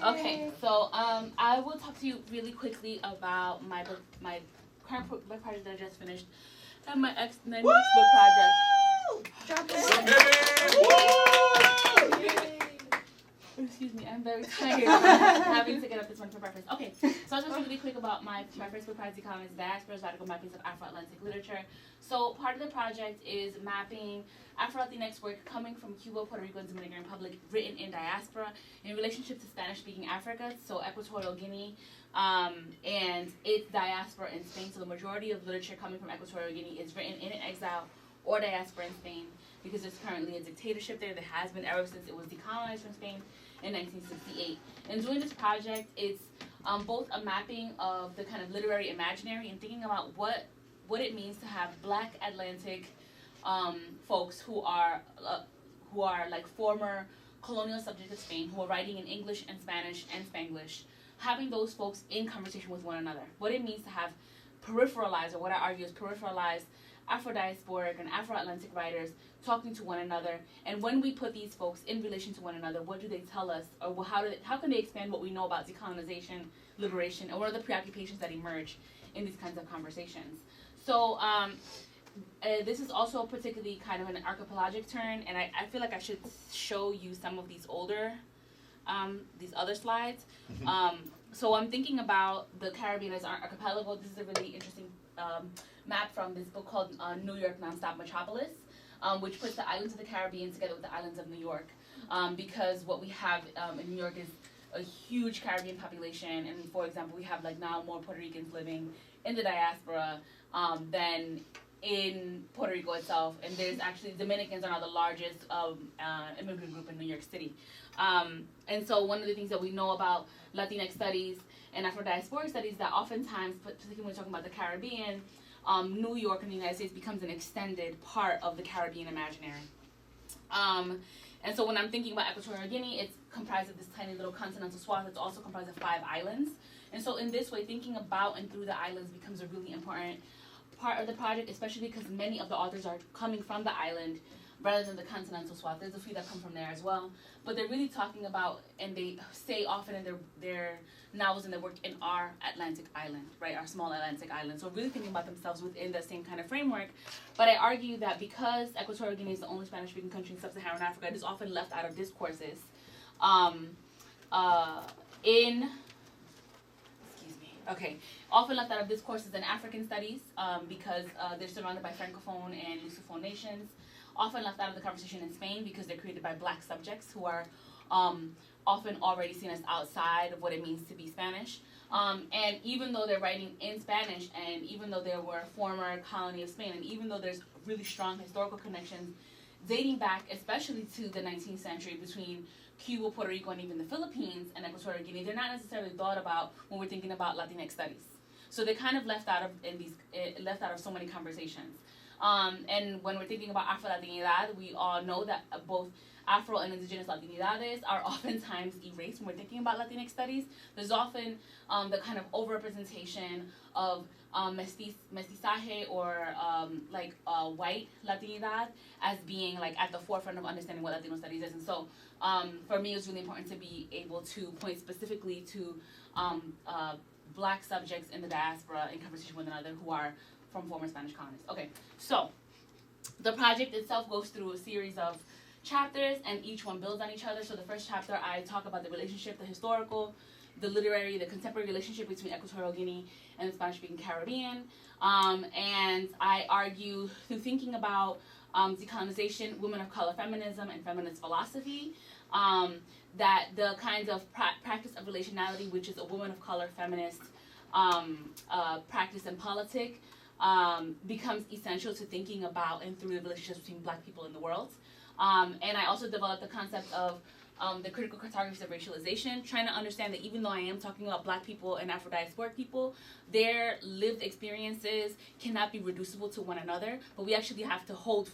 Okay, so I will talk to you really quickly about my book, my current book project that I just finished, and my next book project. Excuse me, I'm very tired. Having to get up this morning for breakfast. Okay, so I'll just really quick about my first book project, Economics, Diasporas, Radical Mappings of Afro-Atlantic Literature. So part of the project is mapping Afro-Latinx work coming from Cuba, Puerto Rico, and Dominican Republic, written in diaspora in relationship to Spanish-speaking Africa, so Equatorial Guinea, and its diaspora in Spain. So the majority of literature coming from Equatorial Guinea is written in exile or diaspora in Spain, because there's currently a dictatorship there that has been ever since it was decolonized from Spain in 1968. And doing this project, it's both a mapping of the kind of literary imaginary and thinking about what it means to have Black Atlantic folks who are like former colonial subjects of Spain, who are writing in English and Spanish and Spanglish, having those folks in conversation with one another. What it means to have peripheralized, or what I argue is peripheralized, Afro-diasporic and Afro-Atlantic writers talking to one another, and when we put these folks in relation to one another, what do they tell us, or how can they expand what we know about decolonization, liberation, and what are the preoccupations that emerge in these kinds of conversations? So this is also particularly kind of an archipelagic turn, and I feel like I should show you some of these these other slides. So I'm thinking about the Caribbean as an archipelago. This is a really interesting map from this book called New York Nonstop Metropolis, which puts the islands of the Caribbean together with the islands of New York, because what we have in New York is a huge Caribbean population, and for example, we have like now more Puerto Ricans living in the diaspora than in Puerto Rico itself, and there's actually Dominicans are now the largest immigrant group in New York City. And so one of the things that we know about Latinx studies and Afro-diasporic studies, that oftentimes, particularly when we're talking about the Caribbean, New York in the United States becomes an extended part of the Caribbean imaginary. And so when I'm thinking about Equatorial Guinea, it's comprised of this tiny little continental swath. It's also comprised of 5 islands. And so in this way, thinking about and through the islands becomes a really important part of the project, especially because many of the authors are coming from the island rather than the continental swath. There's a few that come from there as well. But they're really talking about, and they say often in their novels and their work, in our Atlantic island, right, our small Atlantic island. So really thinking about themselves within that same kind of framework. But I argue that because Equatorial Guinea is the only Spanish-speaking country in sub-Saharan Africa, it is often left out of discourses often left out of discourses in African studies because they're surrounded by Francophone and Lusophone nations. Often left out of the conversation in Spain because they're created by Black subjects who are often already seen as outside of what it means to be Spanish. And even though they're writing in Spanish, and even though they were a former colony of Spain, and even though there's really strong historical connections dating back especially to the 19th century between Cuba, Puerto Rico, and even the Philippines and Equatorial Guinea, they're not necessarily thought about when we're thinking about Latinx studies. So they're kind of left out of so many conversations. And when we're thinking about Afro-Latinidad, we all know that both Afro and indigenous Latinidades are oftentimes erased when we're thinking about Latinx studies. There's often the kind of overrepresentation of mestizaje or white Latinidad as being like at the forefront of understanding what Latino studies is. And so for me, it was really important to be able to point specifically to Black subjects in the diaspora in conversation with one another who are from former Spanish colonies. Okay, so the project itself goes through a series of chapters, and each one builds on each other. So the first chapter, I talk about the relationship, the historical, the literary, the contemporary relationship between Equatorial Guinea and the Spanish-speaking Caribbean. And I argue through thinking about decolonization, women of color feminism, and feminist philosophy, that the kinds of practice of relationality, which is a woman of color feminist practice and politic, becomes essential to thinking about and through the relationships between Black people in the world. And I also developed the concept of the critical cartography of racialization, trying to understand that even though I am talking about Black people and Afro-diasporic people, their lived experiences cannot be reducible to one another, but we actually have to hold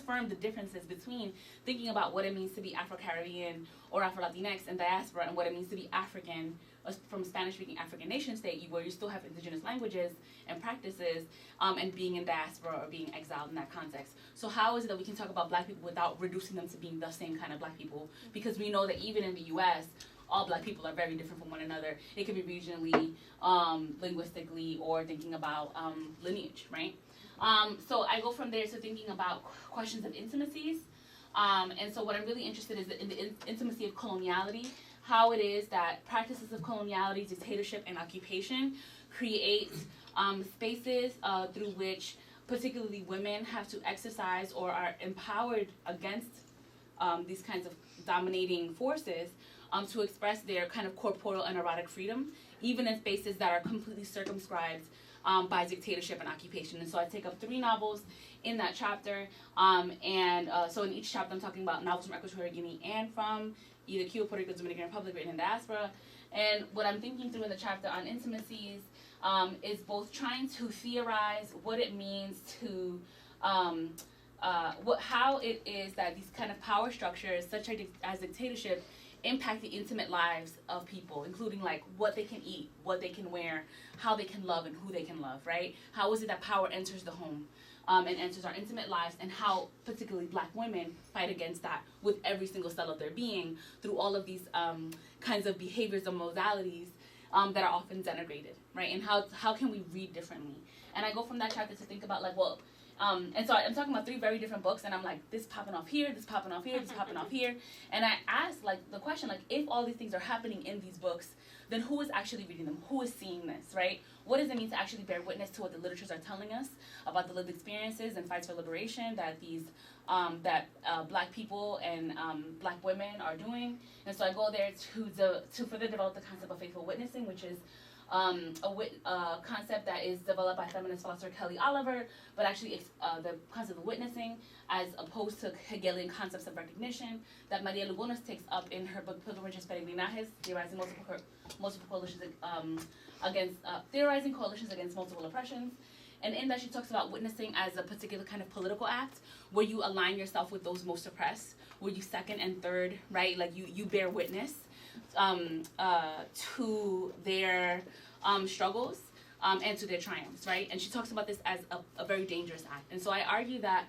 firm the differences between thinking about what it means to be Afro-Caribbean or Afro-Latinx and diaspora, and what it means to be African from Spanish-speaking African nation state, where you still have indigenous languages and practices, and being in diaspora or being exiled in that context. So how is it that we can talk about Black people without reducing them to being the same kind of Black people? Because we know that even in the U.S., all Black people are very different from one another. It could be regionally, linguistically, or thinking about lineage, right? So I go from there to thinking about questions of intimacies. And so what I'm really interested in the intimacy of coloniality, how it is that practices of coloniality, dictatorship, and occupation create spaces through which particularly women have to exercise or are empowered against these kinds of dominating forces to express their kind of corporeal and erotic freedom, even in spaces that are completely circumscribed by dictatorship and occupation. And so I take up 3 novels in that chapter, so in each chapter I'm talking about novels from Equatorial Guinea and from either Cuba, Puerto Rico, Dominican Republic, written in diaspora. And what I'm thinking through in the chapter on intimacies is both trying to theorize what it means to how it is that these kind of power structures, such as dictatorship, impact the intimate lives of people, including like what they can eat, what they can wear, how they can love, and who they can love, right? How is it that power enters the home and enters our intimate lives, and how particularly Black women fight against that with every single cell of their being through all of these kinds of behaviors and modalities that are often denigrated, right? And how can we read differently? And I go from that chapter to think about like, well, and so I'm talking about 3 very different books, and I'm like, this popping off here, this popping off here, this popping off here. And I asked like the question, like, if all these things are happening in these books, then who is actually reading them? Who is seeing this, right? What does it mean to actually bear witness to what the literatures are telling us about the lived experiences and fights for liberation that these Black people and Black women are doing? And so I go there to further develop the concept of faithful witnessing, which is a concept that is developed by feminist philosopher Kelly Oliver, but actually the concept of witnessing as opposed to Hegelian concepts of recognition that Maria Lugones takes up in her book Pilgrimajes Peregrinajes, theorizing theorizing coalitions against multiple oppressions. And in that she talks about witnessing as a particular kind of political act where you align yourself with those most oppressed, where you second and third, right? Like you bear witness to their struggles and to their triumphs, right? And she talks about this as a very dangerous act. And so I argue that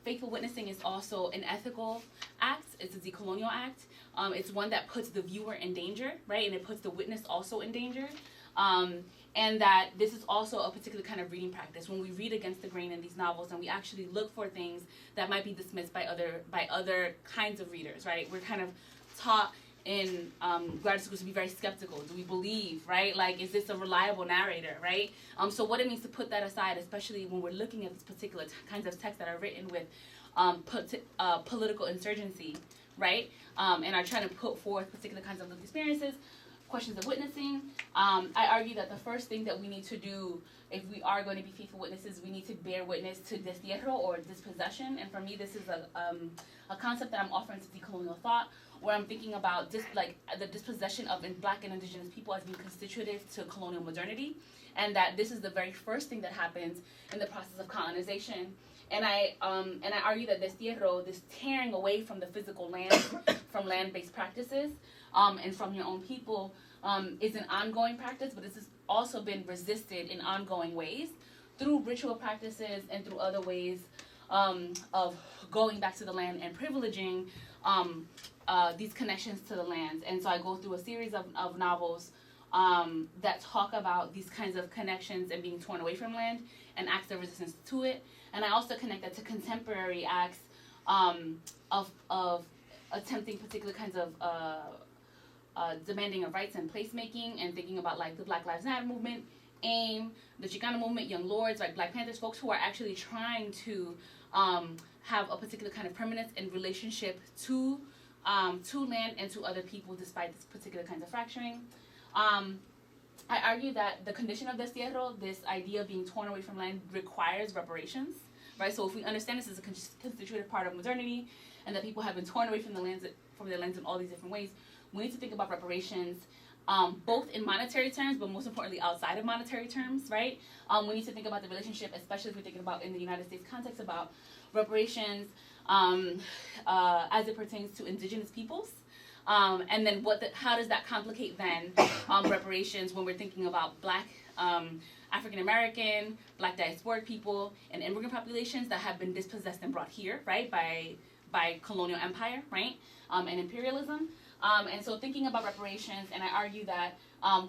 faithful witnessing is also an ethical act. It's a decolonial act. It's one that puts the viewer in danger, right? And it puts the witness also in danger. And that this is also a particular kind of reading practice when we read against the grain in these novels and we actually look for things that might be dismissed by other kinds of readers, right? We're kind of taught in graduate schools to be very skeptical. Do we believe, right? Like, is this a reliable narrator, right? So what it means to put that aside, especially when we're looking at these particular kinds of texts that are written with political insurgency, right? And are trying to put forth particular kinds of lived experiences, questions of witnessing. I argue that the first thing that we need to do if we are going to be faithful witnesses, we need to bear witness to destierro or dispossession. And for me, this is a concept that I'm offering to decolonial thought, where I'm thinking about the dispossession of Black and Indigenous people as being constitutive to colonial modernity, and that this is the very first thing that happens in the process of colonization. And I argue that destierro, this tearing away from the physical land, from land-based practices, and from your own people, is an ongoing practice, but this has also been resisted in ongoing ways through ritual practices and through other ways of going back to the land and privileging these connections to the land. And so I go through a series of novels that talk about these kinds of connections and being torn away from land and acts of resistance to it. And I also connect that to contemporary acts of attempting particular kinds of demanding of rights and placemaking, and thinking about like the Black Lives Matter movement, AIM, the Chicano movement, Young Lords, like Black Panthers, folks who are actually trying to have a particular kind of permanence in relationship to land and to other people despite this particular kinds of fracturing. I argue that the condition of destierro, this idea of being torn away from land, requires reparations, right? So if we understand this as a constitutive part of modernity, and that people have been torn away from their lands in all these different ways, we need to think about reparations, both in monetary terms, but most importantly outside of monetary terms, right? We need to think about the relationship, especially if we're thinking about in the United States context, about reparations as it pertains to indigenous peoples. And then how does that complicate then reparations when we're thinking about Black, African American, Black diasporic people, and immigrant populations that have been dispossessed and brought here, right, by colonial empire, right, and imperialism. And so thinking about reparations, and I argue that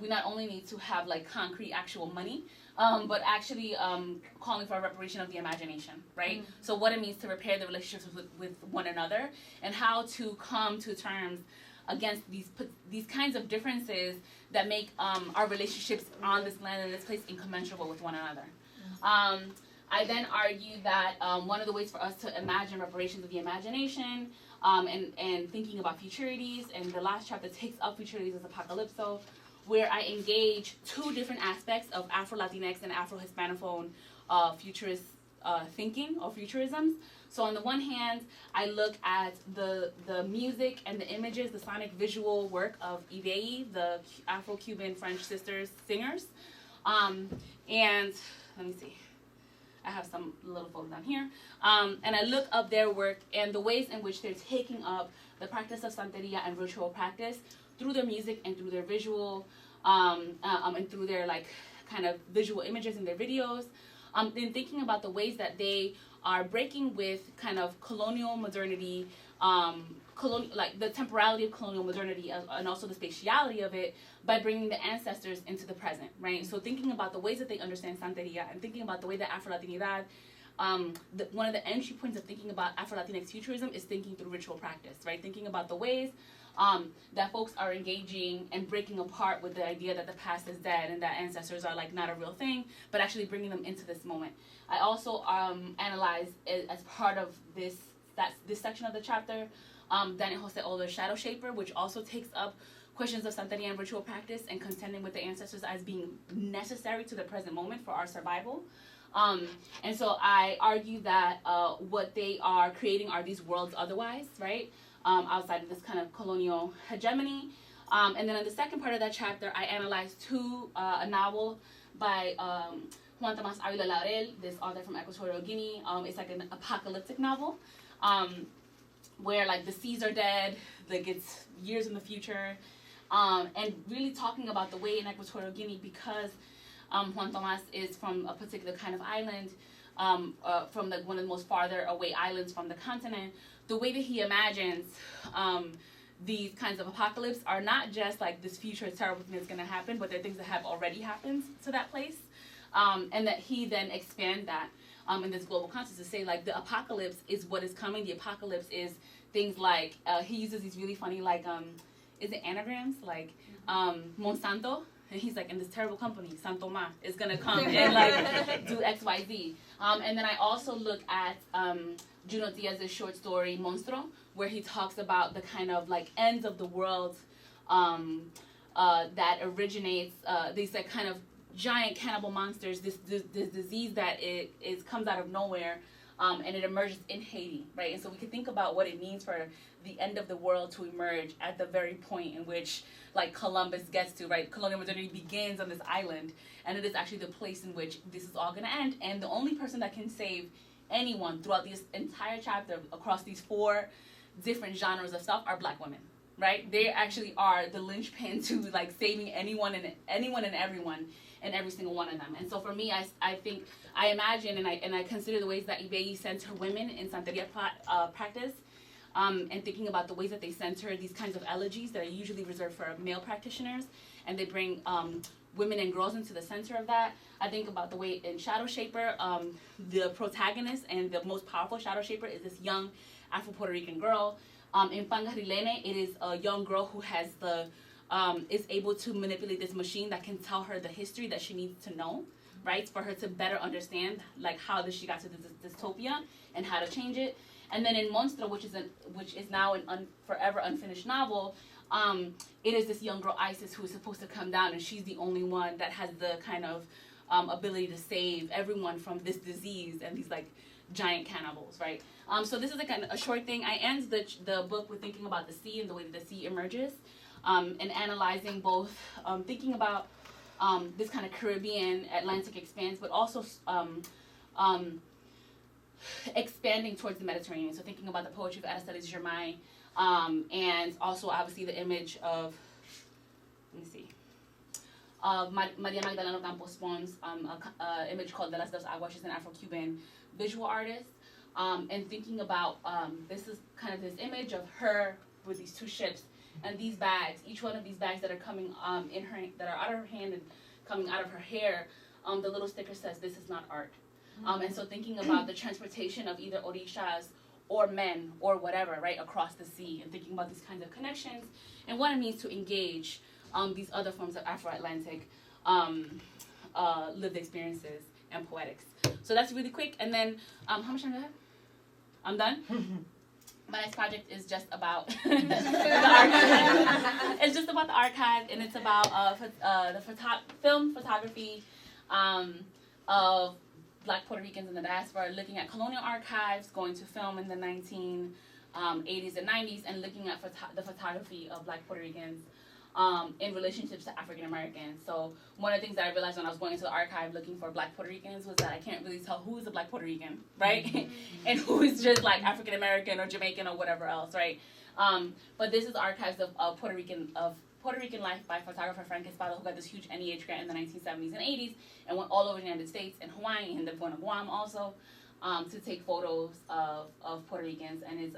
we not only need to have like concrete actual money, but actually calling for a reparation of the imagination, right? Mm-hmm. So what it means to repair the relationships with one another, and how to come to terms against these kinds of differences that make our relationships on this land and this place incommensurable with one another. I then argue that one of the ways for us to imagine reparations of the imagination and thinking about futurities, and the last chapter takes up futurities as apocalypso, where I engage two different aspects of Afro-Latinx and Afro-Hispanophone futurist thinking or futurisms. So on the one hand, I look at the music and the images, the sonic visual work of Ibei, the Afro-Cuban French sisters singers. And let me see. I have some little photos down here. And I look up their work and the ways in which they're taking up the practice of Santeria and ritual practice through their music and through their visual, and through their like kind of visual images in their videos. Then thinking about the ways that they are breaking with kind of colonial modernity, like the temporality of colonial modernity and also the spatiality of it by bringing the ancestors into the present, right? So thinking about the ways that they understand Santeria and thinking about the way that Afro-Latinidad, one of the entry points of thinking about Afro-Latinx futurism is thinking through ritual practice, right? Thinking about the ways that folks are engaging and breaking apart with the idea that the past is dead and that ancestors are like not a real thing, but actually bringing them into this moment. I also analyze as part of this section of the chapter, Daniel Jose Older's Shadow Shaper, which also takes up questions of Santeria and ritual practice and contending with the ancestors as being necessary to the present moment for our survival. And so I argue that what they are creating are these worlds otherwise, right? Outside of this kind of colonial hegemony. And then in the second part of that chapter, I analyze a novel by Juan Tomás Ávila Laurel, this author from Equatorial Guinea. It's like an apocalyptic novel where like the seas are dead, like it's years in the future, and really talking about the way in Equatorial Guinea, because Juan Tomás is from a particular kind of island, from one of the most farther away islands from the continent. The way that he imagines these kinds of apocalypse are not just like this future terrible thing that's going to happen, but they're things that have already happened to that place, and that he then expand that in this global context to say like the apocalypse is what is coming. The apocalypse is things like he uses these really funny like is it anagrams like Monsanto. And he's like, in this terrible company, Santo Ma is gonna come and like do X, Y, Z. And then I also look at Juno Diaz's short story Monstro, where he talks about the kind of like ends of the world that originates these like kind of giant cannibal monsters. This disease that comes out of nowhere, and it emerges in Haiti, right? And so we can think about what it means for the end of the world to emerge at the very point in which like Columbus gets to, right? Colonial modernity begins on this island, and it is actually the place in which this is all going to end. And the only person that can save anyone throughout this entire chapter across these 4 different genres of stuff are Black women, right? They actually are the linchpin to like saving anyone and everyone and every single one of them. And so for me, I think I imagine and I consider the ways that Ibei center women in Santeria practice. And thinking about the ways that they center these kinds of elegies that are usually reserved for male practitioners, and they bring women and girls into the center of that. I think about the way in Shadow Shaper, the protagonist and the most powerful Shadow Shaper is this young Afro-Puerto Rican girl. In Pangarilene, it is a young girl who has is able to manipulate this machine that can tell her the history that she needs to know, right, for her to better understand like how she got to this dystopia and how to change it. And then in Monstro, which is now an forever unfinished novel, it is this young girl Isis who is supposed to come down, and she's the only one that has the kind of ability to save everyone from this disease and these like giant cannibals, right? So this is like a short thing. I end the book with thinking about the sea and the way that the sea emerges, and analyzing both, thinking about this kind of Caribbean Atlantic expanse, but also expanding towards the Mediterranean. So thinking about the poetry of Aristide Germain, and also obviously the image of, let me see, Maria Magdalena Campos Pons, an image called De las Dos Aguas. She's an Afro-Cuban visual artist, and thinking about, this is kind of this image of her with these 2 ships And these bags, each one of these bags that are coming in her, that are out of her hand and coming out of her hair, the little sticker says, "This is not art." And so thinking about the transportation of either orishas or men or whatever, right, across the sea, and thinking about these kinds of connections and what it means to engage these other forms of Afro-Atlantic lived experiences and poetics. So that's really quick. And then, how much time do I have? I'm done? My next project is just about the archive. It's just about the archive, and it's about film photography of Black Puerto Ricans in the diaspora, looking at colonial archives, going to film in the 1980s and 90s, and looking at the photography of Black Puerto Ricans in relationships to African Americans. So one of the things that I realized when I was going into the archive looking for Black Puerto Ricans was that I can't really tell who is a Black Puerto Rican, right? And who is just like African American or Jamaican or whatever else, right? But this is archives of Puerto Rican life by photographer Frank Espada, who got this huge NEH grant in the 1970s and 80s and went all over the United States and Hawaii and then going to Guam also to take photos of Puerto Ricans, and is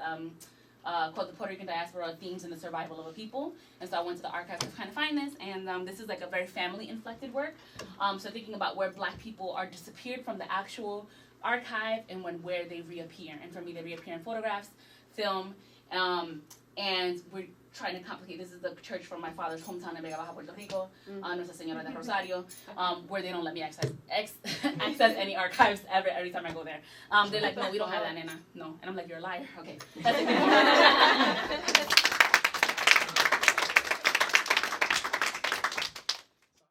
called The Puerto Rican Diaspora: Themes in the Survival of a People. And so I went to the archives to kind of find this, and this is like a very family-inflected work. So thinking about where Black people are disappeared from the actual archive and where they reappear. And for me, they reappear in photographs, film, and we're trying to complicate. This is the church from my father's hometown in Vega Baja, Puerto Rico, Nuestra Señora de Rosario, where they don't let me access any archives every time I go there. They're like, "No, we don't have that, Nena." No. And I'm like, "You're a liar." Okay. That's